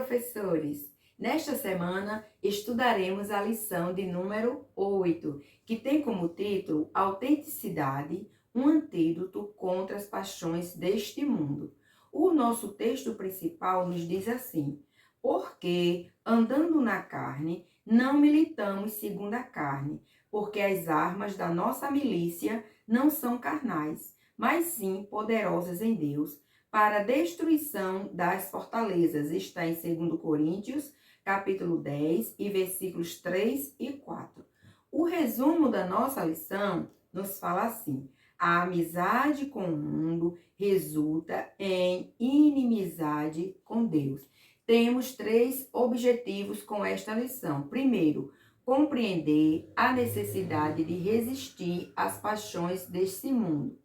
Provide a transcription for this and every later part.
professores! Nesta semana estudaremos a lição de número 8, que tem como título Autenticidade, um antídoto contra as paixões deste mundo. O nosso texto principal nos diz assim: porque, andando na carne, não militamos segundo a carne, porque as armas da nossa milícia não são carnais, mas sim poderosas em Deus, para a destruição das fortalezas. Está em 2 Coríntios, capítulo 10, e versículos 3 e 4. O resumo da nossa lição nos fala assim: a amizade com o mundo resulta em inimizade com Deus. Temos 3 objetivos com esta lição. Primeiro, compreender a necessidade de resistir às paixões deste mundo.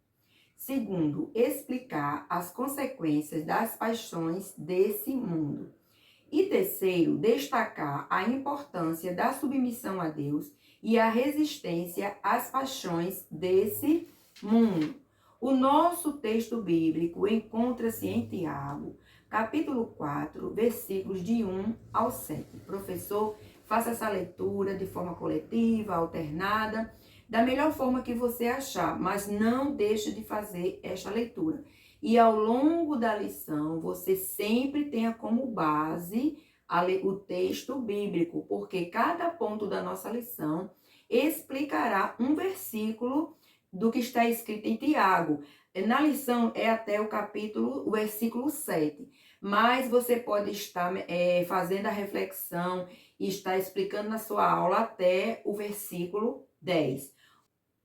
Segundo, explicar as consequências das paixões desse mundo. E terceiro, destacar a importância da submissão a Deus e a resistência às paixões desse mundo. O nosso texto bíblico encontra-se em Tiago, capítulo 4, versículos de 1 ao 7. Professor, faça essa leitura de forma coletiva, alternada, da melhor forma que você achar, mas não deixe de fazer esta leitura. E ao longo da lição, você sempre tenha como base o texto bíblico, porque cada ponto da nossa lição explicará um versículo do que está escrito em Tiago. Na lição é até o versículo 7, mas você pode estar fazendo a reflexão e estar explicando na sua aula até o versículo 10.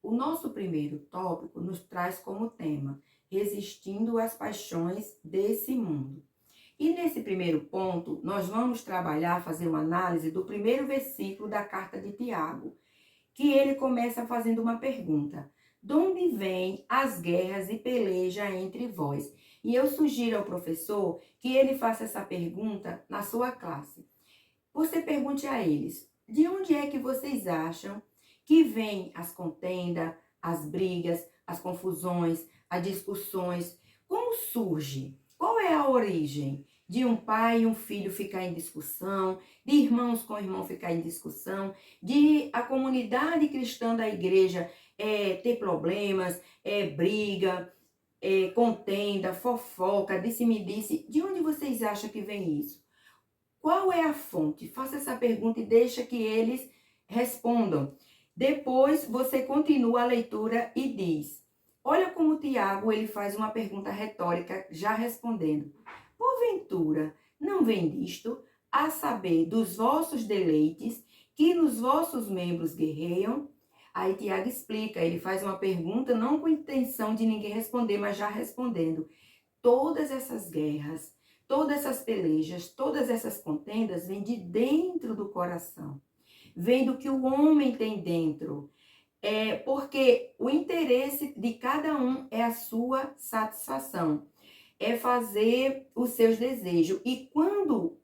O nosso primeiro tópico nos traz como tema resistindo às paixões desse mundo. E nesse primeiro ponto, nós vamos fazer uma análise do primeiro versículo da carta de Tiago, que ele começa fazendo uma pergunta: de onde vêm as guerras e peleja entre vós? E eu sugiro ao professor que ele faça essa pergunta na sua classe. Você pergunte a eles: de onde é que vocês acham que vêm as contendas, as brigas, as confusões, as discussões? Como surge? Qual é a origem de um pai e um filho ficar em discussão, de irmãos com irmão ficar em discussão, de a comunidade cristã da igreja ter problemas, briga, contenda, fofoca, disse-me-disse? De onde vocês acham que vem isso? Qual é a fonte? Faça essa pergunta e deixa que eles respondam. Depois você continua a leitura e diz: olha como Tiago ele faz uma pergunta retórica já respondendo. Porventura, não vem disto, a saber, dos vossos deleites, que nos vossos membros guerreiam? Aí Tiago explica, ele faz uma pergunta não com intenção de ninguém responder, mas já respondendo. Todas essas guerras, todas essas pelejas, todas essas contendas vêm de dentro do coração. Vem do que o homem tem dentro. Porque o interesse de cada um é a sua satisfação. É fazer os seus desejos. E quando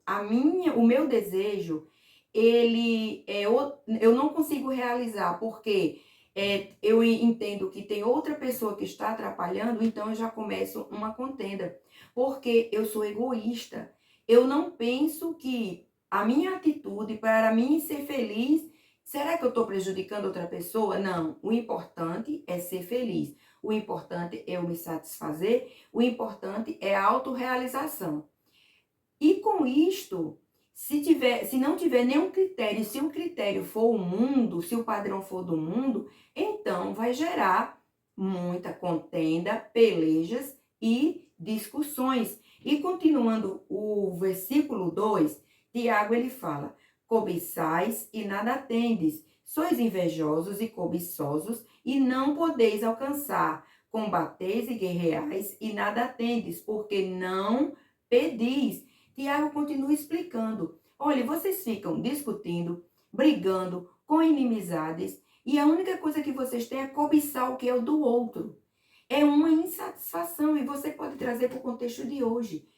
o meu desejo, eu não consigo realizar, porque eu entendo que tem outra pessoa que está atrapalhando, então eu já começo uma contenda. Porque eu sou egoísta. Eu não penso que a minha atitude para mim ser feliz, será que eu estou prejudicando outra pessoa? Não. O importante é ser feliz. O importante é eu me satisfazer. O importante é a autorrealização. E com isto, se não tiver nenhum critério, se o critério for o mundo, se o padrão for do mundo, então vai gerar muita contenda, pelejas e discussões. E continuando o versículo 2, Tiago ele fala: cobiçais e nada tendes, sois invejosos e cobiçosos e não podeis alcançar, combateis e guerreais e nada tendes, porque não pedis. Tiago continua explicando: olha, vocês ficam discutindo, brigando, com inimizades, e a única coisa que vocês têm é cobiçar o que é o do outro. É uma insatisfação, e você pode trazer para o contexto de hoje.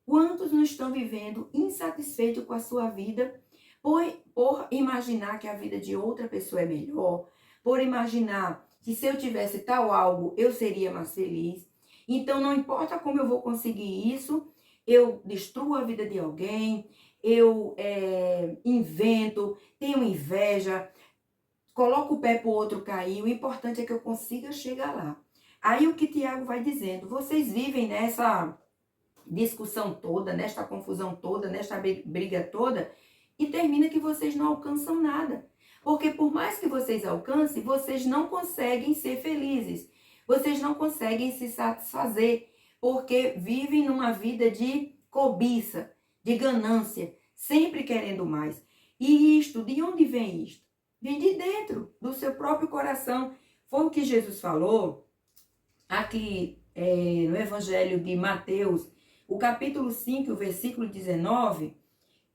Quantos não estão vivendo insatisfeitos com a sua vida por imaginar que a vida de outra pessoa é melhor, por imaginar que se eu tivesse tal algo, eu seria mais feliz. Então, não importa como eu vou conseguir isso, eu destruo a vida de alguém, eu invento, tenho inveja, coloco o pé para o outro cair, o importante é que eu consiga chegar lá. Aí o que Tiago vai dizendo, vocês vivem nessa discussão toda, nesta confusão toda, nesta briga toda, e termina que vocês não alcançam nada. Porque por mais que vocês alcancem, vocês não conseguem ser felizes. Vocês não conseguem se satisfazer, porque vivem numa vida de cobiça, de ganância, sempre querendo mais. E isto, de onde vem isto? Vem de dentro, do seu próprio coração. Foi o que Jesus falou aqui no Evangelho de Mateus, o capítulo 5, o versículo 19,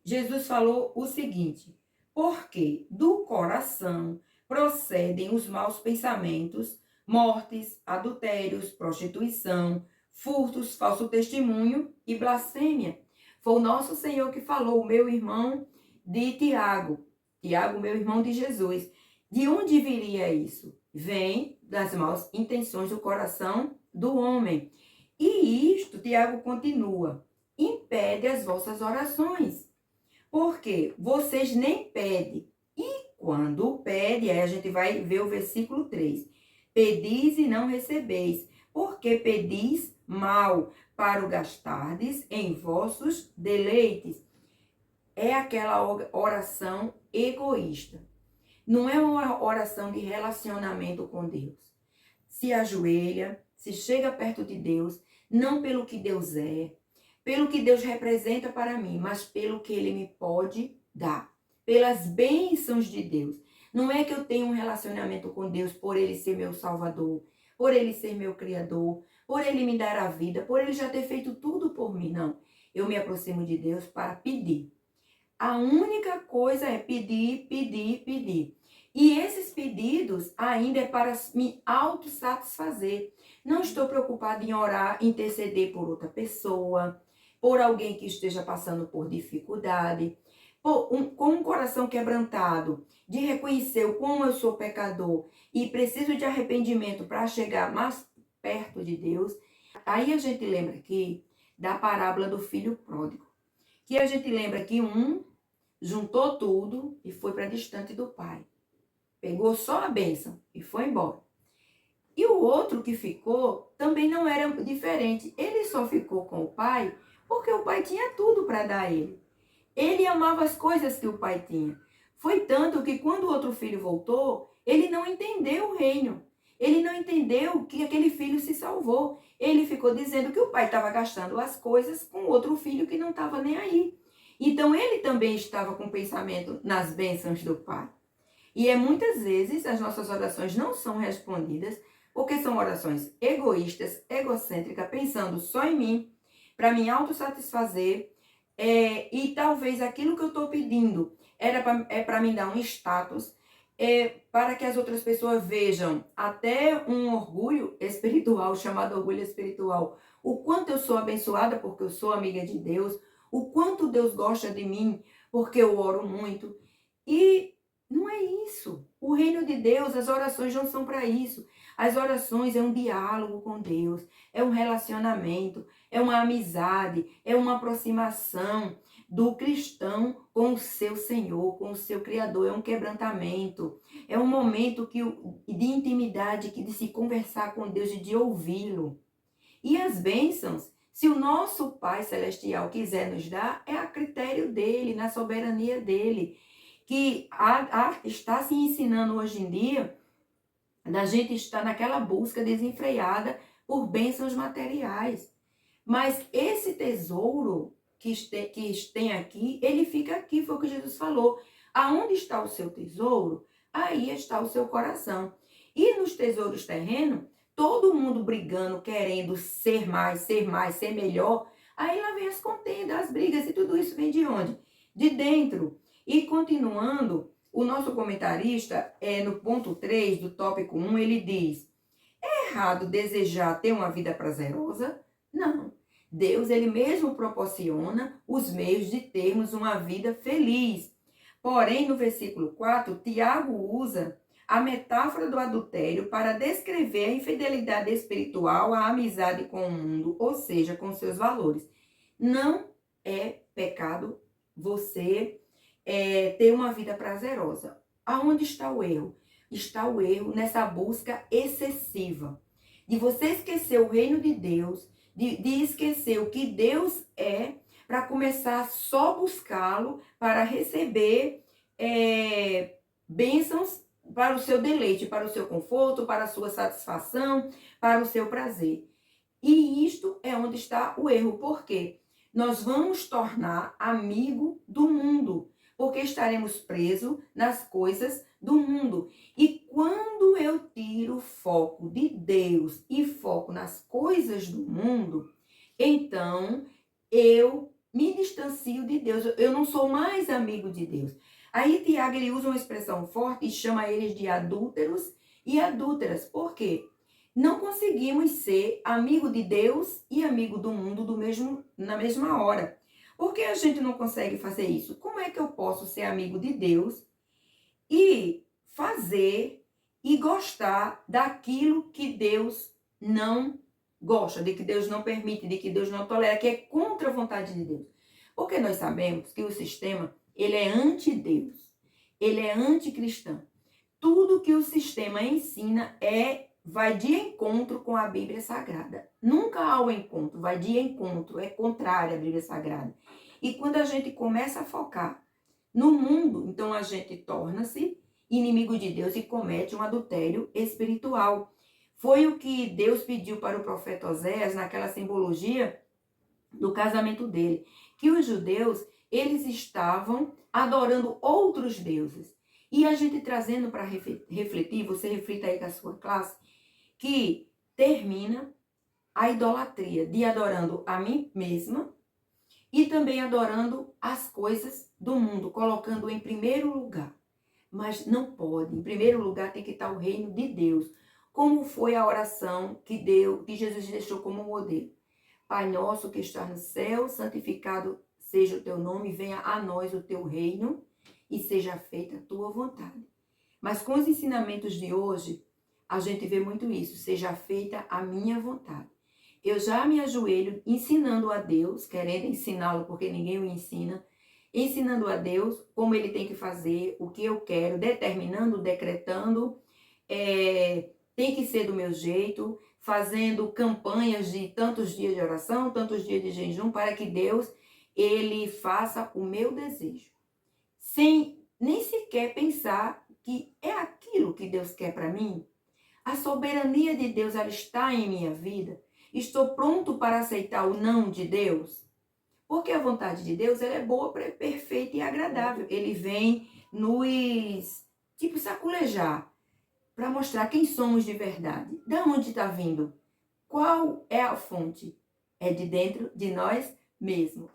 Jesus falou o seguinte: porque do coração procedem os maus pensamentos, mortes, adultérios, prostituição, furtos, falso testemunho e blasfêmia. Foi o nosso Senhor que falou, o meu irmão de Tiago, meu irmão de Jesus. De onde viria isso? Vem das más intenções do coração do homem. E isto, Tiago continua, impede as vossas orações. Porque vocês nem pedem. E quando pede, aí a gente vai ver o versículo 3. Pedis e não recebeis, porque pedis mal, para o gastardes em vossos deleites. É aquela oração egoísta. Não é uma oração de relacionamento com Deus. Se ajoelha, se chega perto de Deus, não pelo que Deus é, pelo que Deus representa para mim, mas pelo que Ele me pode dar, pelas bênçãos de Deus. Não é que eu tenho um relacionamento com Deus por Ele ser meu Salvador, por Ele ser meu Criador, por Ele me dar a vida, por Ele já ter feito tudo por mim, não. Eu me aproximo de Deus para pedir. A única coisa é pedir, pedir, pedir. E esses pedidos ainda é para me autossatisfazer. Não estou preocupada em orar, interceder por outra pessoa, por alguém que esteja passando por dificuldade, com um coração quebrantado, de reconhecer o como eu sou pecador e preciso de arrependimento para chegar mais perto de Deus. Aí a gente lembra aqui da parábola do filho pródigo, que a gente lembra que um juntou tudo e foi para distante do pai. Pegou só a bênção e foi embora. E o outro que ficou também não era diferente. Ele só ficou com o pai porque o pai tinha tudo para dar a ele. Ele amava as coisas que o pai tinha. Foi tanto que quando o outro filho voltou, ele não entendeu o reino. Ele não entendeu que aquele filho se salvou. Ele ficou dizendo que o pai estava gastando as coisas com outro filho que não estava nem aí. Então ele também estava com o pensamento nas bênçãos do pai. E muitas vezes as nossas orações não são respondidas porque são orações egoístas, egocêntricas, pensando só em mim, para me autossatisfazer, e talvez aquilo que eu estou pedindo é para me dar um status, para que as outras pessoas vejam até um orgulho espiritual, chamado orgulho espiritual, o quanto eu sou abençoada porque eu sou amiga de Deus, o quanto Deus gosta de mim porque eu oro muito. E não é isso. O reino de Deus, as orações não são para isso. As orações é um diálogo com Deus, é um relacionamento, é uma amizade, é uma aproximação do cristão com o seu Senhor, com o seu Criador. É um quebrantamento, é um momento de intimidade, de se conversar com Deus e de ouvi-lo. E as bênçãos, se o nosso Pai Celestial quiser nos dar, é a critério dele, na soberania dele, que está se ensinando hoje em dia, da gente estar naquela busca desenfreada por bênçãos materiais. Mas esse tesouro que tem aqui, ele fica aqui, foi o que Jesus falou. Aonde está o seu tesouro, aí está o seu coração. E nos tesouros terrenos, todo mundo brigando, querendo ser mais, ser melhor. Aí lá vem as contendas, as brigas, e tudo isso vem de onde? De dentro. E continuando, o nosso comentarista, no ponto 3 do tópico 1, ele diz: é errado desejar ter uma vida prazerosa? Não. Deus, ele mesmo proporciona os meios de termos uma vida feliz. Porém, no versículo 4, Tiago usa a metáfora do adultério para descrever a infidelidade espiritual, a amizade com o mundo, ou seja, com seus valores. Não é pecado você ter uma vida prazerosa. Aonde está o erro? Está o erro nessa busca excessiva. De você esquecer o reino de Deus, de esquecer o que Deus é, para começar só buscá-lo para receber bênçãos para o seu deleite, para o seu conforto, para a sua satisfação, para o seu prazer. E isto é onde está o erro. Por quê? Nós vamos tornar amigo do mundo, porque estaremos presos nas coisas do mundo. E quando eu tiro o foco de Deus e foco nas coisas do mundo, então eu me distancio de Deus. Eu não sou mais amigo de Deus. Aí Tiago, ele usa uma expressão forte e chama eles de adúlteros e adúlteras. Por quê? Não conseguimos ser amigo de Deus e amigo do mundo na mesma hora. Por que a gente não consegue fazer isso? Como é que eu posso ser amigo de Deus e fazer e gostar daquilo que Deus não gosta, de que Deus não permite, de que Deus não tolera, que é contra a vontade de Deus? Porque nós sabemos que o sistema, ele é anti-Deus, ele é anticristão. Tudo que o sistema ensina vai de encontro com a Bíblia Sagrada. Nunca há o encontro, vai de encontro, é contrário à Bíblia Sagrada. E quando a gente começa a focar no mundo, então a gente torna-se inimigo de Deus e comete um adultério espiritual. Foi o que Deus pediu para o profeta Oséias naquela simbologia do casamento dele, que os judeus, eles estavam adorando outros deuses. E a gente trazendo para refletir, você reflita aí com a sua classe, que termina a idolatria de adorando a mim mesma e também adorando as coisas do mundo, colocando em primeiro lugar. Mas não pode. Em primeiro lugar tem que estar o reino de Deus. Como foi a oração que Jesus deixou como modelo? Pai nosso que está no céu, santificado seja o teu nome, venha a nós o teu reino e seja feita a tua vontade. Mas com os ensinamentos de hoje, a gente vê muito isso, seja feita a minha vontade. Eu já me ajoelho ensinando a Deus, querendo ensiná-lo porque ninguém o ensina, ensinando a Deus como ele tem que fazer, o que eu quero, determinando, decretando, tem que ser do meu jeito, fazendo campanhas de tantos dias de oração, tantos dias de jejum, para que Deus, ele faça o meu desejo. Sem nem sequer pensar que é aquilo que Deus quer para mim. A soberania de Deus, ela está em minha vida. Estou pronto para aceitar o não de Deus? Porque a vontade de Deus, ela é boa, perfeita e agradável. Ele vem nos, saculejar, para mostrar quem somos de verdade. Da onde está vindo? Qual é a fonte? É de dentro de nós mesmos.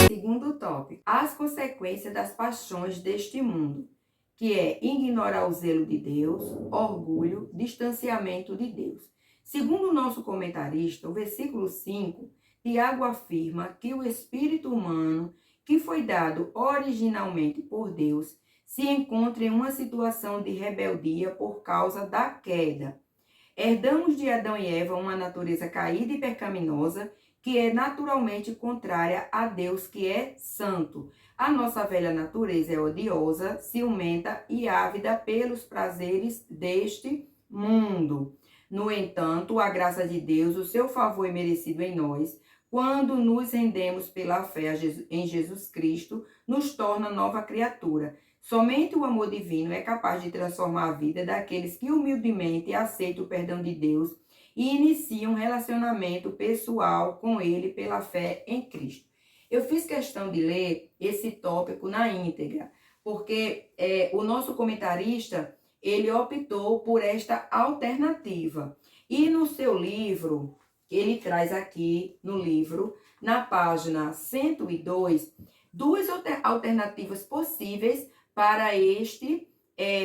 Segundo tópico, as consequências das paixões deste mundo, que é ignorar o zelo de Deus, orgulho, distanciamento de Deus. Segundo o nosso comentarista, o versículo 5, Tiago afirma que o espírito humano, que foi dado originalmente por Deus, se encontra em uma situação de rebeldia por causa da queda. Herdamos de Adão e Eva uma natureza caída e pecaminosa, que é naturalmente contrária a Deus, que é santo. A nossa velha natureza é odiosa, ciumenta e ávida pelos prazeres deste mundo. No entanto, a graça de Deus, o seu favor merecido em nós, quando nos rendemos pela fé em Jesus Cristo, nos torna nova criatura. Somente o amor divino é capaz de transformar a vida daqueles que humildemente aceitam o perdão de Deus e iniciam um relacionamento pessoal com Ele pela fé em Cristo. Eu fiz questão de ler esse tópico na íntegra, porque o nosso comentarista, ele optou por esta alternativa. E no seu livro, ele traz aqui no livro, na página 102, duas alternativas possíveis para este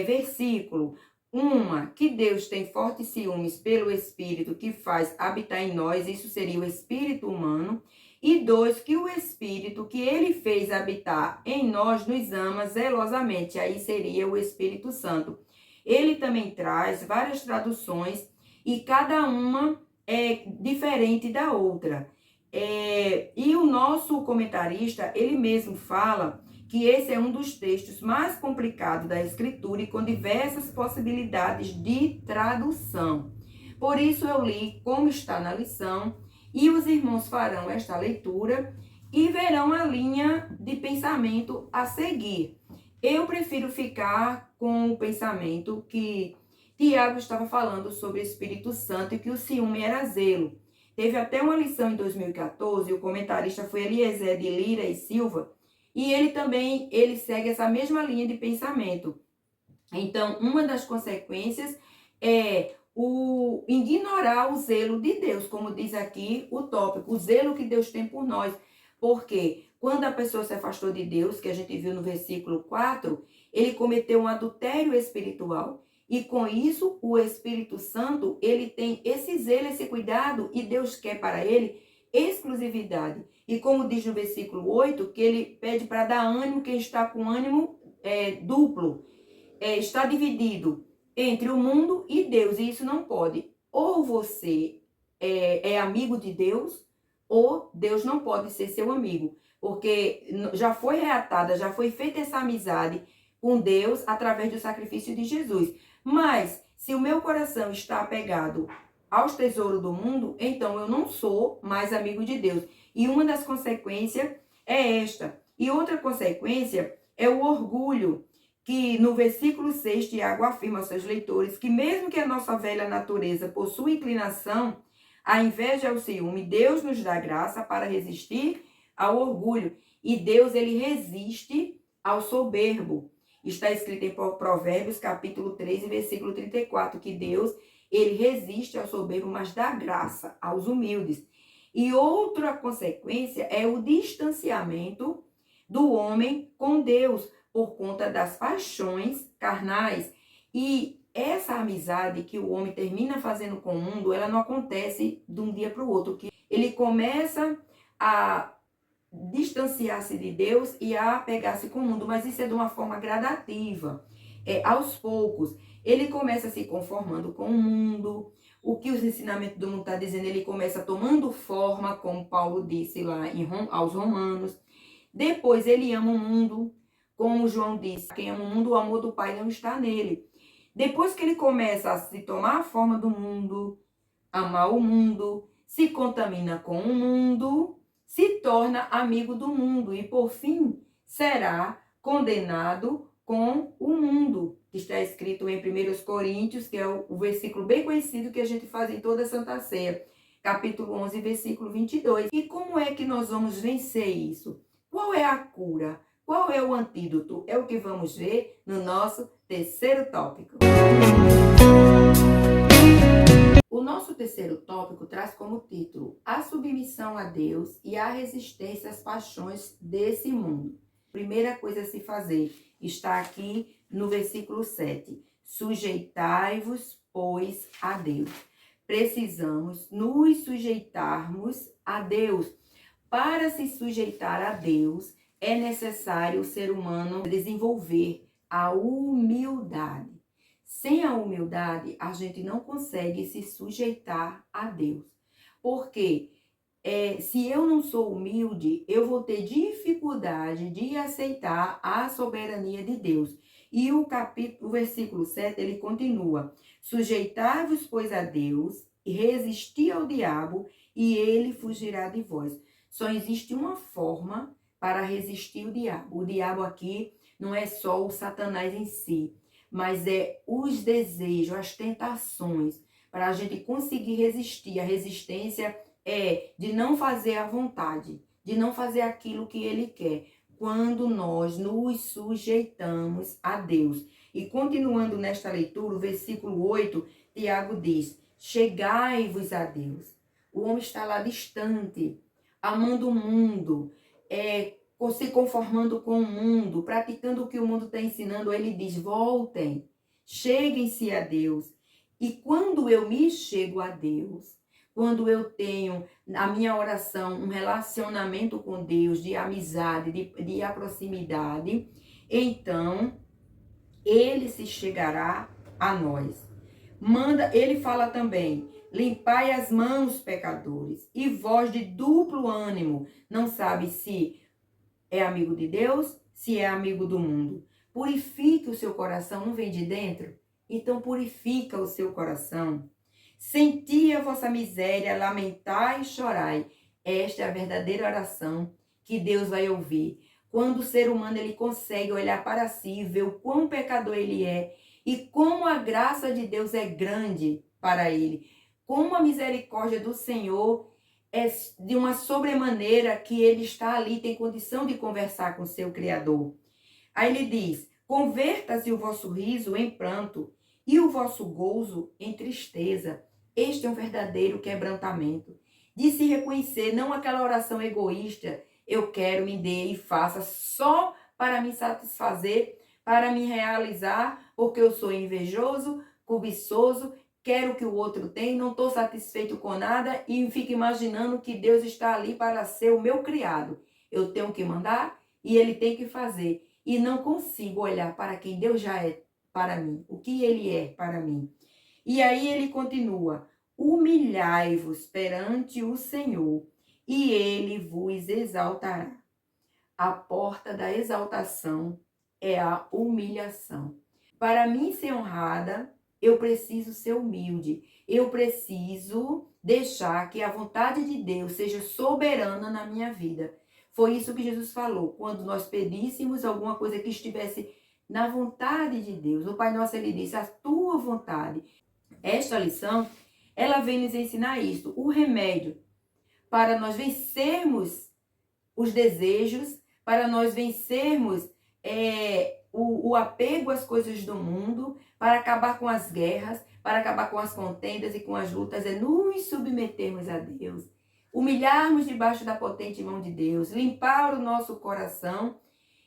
versículo. Uma, que Deus tem fortes ciúmes pelo Espírito que faz habitar em nós, isso seria o Espírito humano. E dois, que o Espírito que ele fez habitar em nós nos ama zelosamente, aí seria o Espírito Santo. Ele também traz várias traduções e cada uma é diferente da outra. E o nosso comentarista, ele mesmo fala que esse é um dos textos mais complicados da Escritura e com diversas possibilidades de tradução. Por isso eu li como está na lição e os irmãos farão esta leitura e verão a linha de pensamento a seguir. Eu prefiro ficar com o pensamento que Tiago estava falando sobre o Espírito Santo e que o ciúme era zelo. Teve até uma lição em 2014, o comentarista foi Eliezer de Lira e Silva, e ele segue essa mesma linha de pensamento. Então, uma das consequências é o ignorar o zelo de Deus, como diz aqui o tópico, o zelo que Deus tem por nós. Porque quando a pessoa se afastou de Deus, que a gente viu no versículo 4, ele cometeu um adultério espiritual. E com isso, o Espírito Santo, ele tem esse zelo, esse cuidado, e Deus quer para ele exclusividade. E como diz no versículo 8, que ele pede para dar ânimo, quem está com ânimo duplo. Está dividido entre o mundo e Deus, e isso não pode. Ou você é amigo de Deus, ou Deus não pode ser seu amigo, porque já foi reatada, já foi feita essa amizade com Deus através do sacrifício de Jesus. Mas, se o meu coração está apegado aos tesouros do mundo, então eu não sou mais amigo de Deus. E uma das consequências é esta. E outra consequência é o orgulho, que no versículo 6, Tiago afirma aos seus leitores que mesmo que a nossa velha natureza possua inclinação à inveja e ao ciúme, Deus nos dá graça para resistir ao orgulho. E Deus, ele resiste ao soberbo. Está escrito em Provérbios, capítulo 3, versículo 34, que Deus, ele resiste ao soberbo, mas dá graça aos humildes. E outra consequência é o distanciamento do homem com Deus, por conta das paixões carnais. E essa amizade que o homem termina fazendo com o mundo, ela não acontece de um dia para o outro. Que ele começa a distanciar-se de Deus e a apegar-se com o mundo, mas isso é de uma forma gradativa, aos poucos. Ele começa se conformando com o mundo, o que os ensinamentos do mundo está dizendo, ele começa tomando forma, como Paulo disse lá aos Romanos. Depois ele ama o mundo, como João disse, quem ama o mundo, o amor do Pai não está nele. Depois que ele começa a se tomar a forma do mundo, amar o mundo, se contamina com o mundo, se torna amigo do mundo e, por fim, será condenado com o mundo, que está escrito em 1 Coríntios, que é o versículo bem conhecido que a gente faz em toda a Santa Ceia, capítulo 11, versículo 22. E como é que nós vamos vencer isso? Qual é a cura? Qual é o antídoto? É o que vamos ver no nosso terceiro tópico. O nosso terceiro tópico traz como título a submissão a Deus e a resistência às paixões desse mundo. Primeira coisa a se fazer está aqui no versículo 7. Sujeitai-vos, pois, a Deus. Precisamos nos sujeitarmos a Deus. Para se sujeitar a Deus, é necessário o ser humano desenvolver a humildade. Sem a humildade, a gente não consegue se sujeitar a Deus. Porque se eu não sou humilde, eu vou ter dificuldade de aceitar a soberania de Deus. E o versículo 7, ele continua: sujeitai-vos, pois, a Deus, e resisti ao diabo, e ele fugirá de vós. Só existe uma forma para resistir o diabo. O diabo aqui não é só o Satanás em si, mas é os desejos, as tentações, para a gente conseguir resistir. A resistência é de não fazer a vontade, de não fazer aquilo que ele quer, quando nós nos sujeitamos a Deus. E continuando nesta leitura, o versículo 8, Tiago diz: chegai-vos a Deus. O homem está lá distante, amando o mundo, se conformando com o mundo, praticando o que o mundo está ensinando. Ele diz: voltem, cheguem-se a Deus. E quando eu me chego a Deus, quando eu tenho na minha oração um relacionamento com Deus, de amizade, de proximidade, então ele se chegará a nós. Ele fala também: Limpai as mãos, pecadores, e vós de duplo ânimo, não sabe se é amigo de Deus, se é amigo do mundo. Purifique o seu coração, não vem de dentro? Então purifica o seu coração. Senti a vossa miséria, lamentai e chorai. Esta é a verdadeira oração que Deus vai ouvir. Quando o ser humano ele consegue olhar para si, ver o quão pecador ele é e como a graça de Deus é grande para ele, como a misericórdia do Senhor é de uma sobremaneira que ele está ali, tem condição de conversar com seu Criador. Aí ele diz, converta-se o vosso riso em pranto e o vosso gozo em tristeza. Este é um verdadeiro quebrantamento. De se reconhecer, não aquela oração egoísta, eu quero, me dê e faça só para me satisfazer, para me realizar, porque eu sou invejoso, cobiçoso, quero que o outro tenha, não estou satisfeito com nada e fico imaginando que Deus está ali para ser o meu criado. Eu tenho que mandar e ele tem que fazer. E não consigo olhar para quem Deus já é para mim, o que ele é para mim. E aí ele continua, humilhai-vos perante o Senhor e ele vos exaltará. A porta da exaltação é a humilhação. Para mim ser honrada, eu preciso ser humilde. Eu preciso deixar que a vontade de Deus seja soberana na minha vida. Foi isso que Jesus falou. Quando nós pedíssemos alguma coisa que estivesse na vontade de Deus. O Pai Nosso, ele disse, a tua vontade. Esta lição, ela vem nos ensinar isto. O remédio para nós vencermos os desejos, para nós vencermos o apego às coisas do mundo, para acabar com as guerras, para acabar com as contendas e com as lutas, é nos submetermos a Deus, humilharmos debaixo da potente mão de Deus, limpar o nosso coração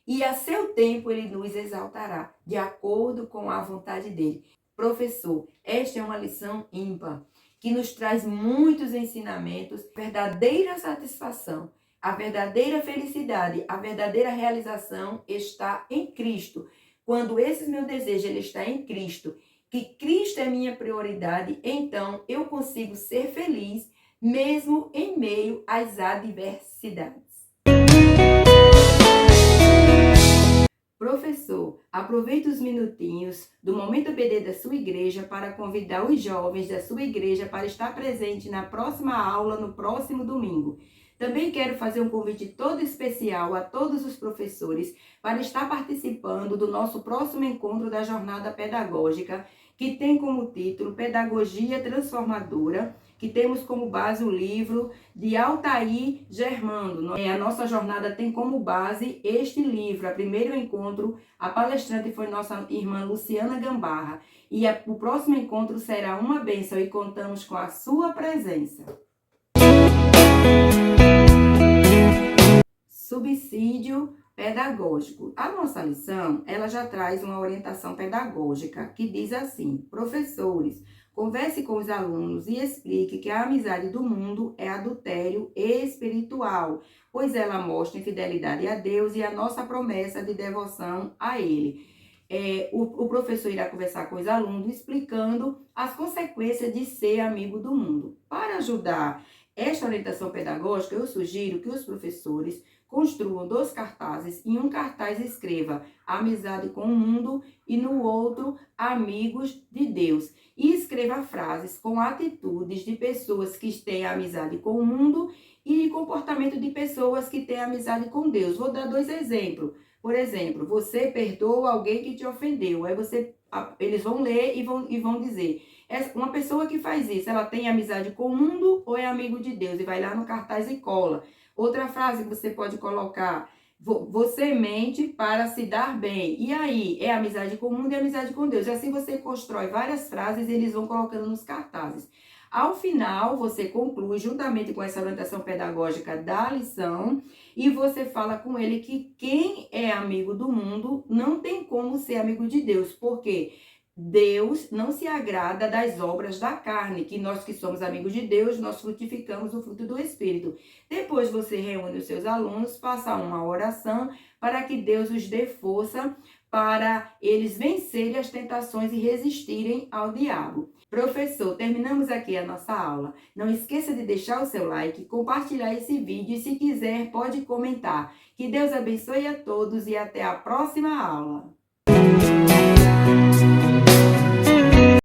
e a seu tempo ele nos exaltará, de acordo com a vontade dele. Professor, esta é uma lição ímpar, que nos traz muitos ensinamentos, verdadeira satisfação. A verdadeira felicidade, a verdadeira realização está em Cristo. Quando esse meu desejo ele está em Cristo, que Cristo é minha prioridade, então eu consigo ser feliz mesmo em meio às adversidades. Professor, aproveite os minutinhos do Momento EBD da sua igreja para convidar os jovens da sua igreja para estar presente na próxima aula, no próximo domingo. Também quero fazer um convite todo especial a todos os professores para estar participando do nosso próximo encontro da jornada pedagógica, que tem como título Pedagogia Transformadora, que temos como base o livro de Altair Germando. A nossa jornada tem como base este livro. O primeiro encontro, a palestrante foi nossa irmã Luciana Gambarra. E o próximo encontro será uma bênção e contamos com a sua presença. Subsídio pedagógico. A nossa lição, ela já traz uma orientação pedagógica que diz assim: professores, converse com os alunos e explique que a amizade do mundo é adultério espiritual, pois ela mostra infidelidade a Deus e a nossa promessa de devoção a Ele. O professor irá conversar com os alunos explicando as consequências de ser amigo do mundo. Para ajudar esta orientação pedagógica, eu sugiro que os professores construam 2 cartazes. Em um cartaz escreva amizade com o mundo e no outro amigos de Deus. E escreva frases com atitudes de pessoas que têm amizade com o mundo e comportamento de pessoas que têm amizade com Deus. Vou dar 2 exemplos. Por exemplo, você perdoa alguém que te ofendeu. Aí eles vão ler e vão dizer: uma pessoa que faz isso, ela tem amizade com o mundo ou é amigo de Deus? E vai lá no cartaz e cola. Outra frase que você pode colocar: você mente para se dar bem. E aí, é amizade com o mundo e amizade com Deus. E assim você constrói várias frases e eles vão colocando nos cartazes. Ao final, você conclui juntamente com essa orientação pedagógica da lição e você fala com ele que quem é amigo do mundo não tem como ser amigo de Deus, porque Deus não se agrada das obras da carne, que nós que somos amigos de Deus, nós frutificamos o fruto do Espírito. Depois você reúne os seus alunos, faça uma oração para que Deus os dê força para eles vencerem as tentações e resistirem ao diabo. Professor, terminamos aqui a nossa aula. Não esqueça de deixar o seu like, compartilhar esse vídeo e, se quiser, pode comentar. Que Deus abençoe a todos e até a próxima aula.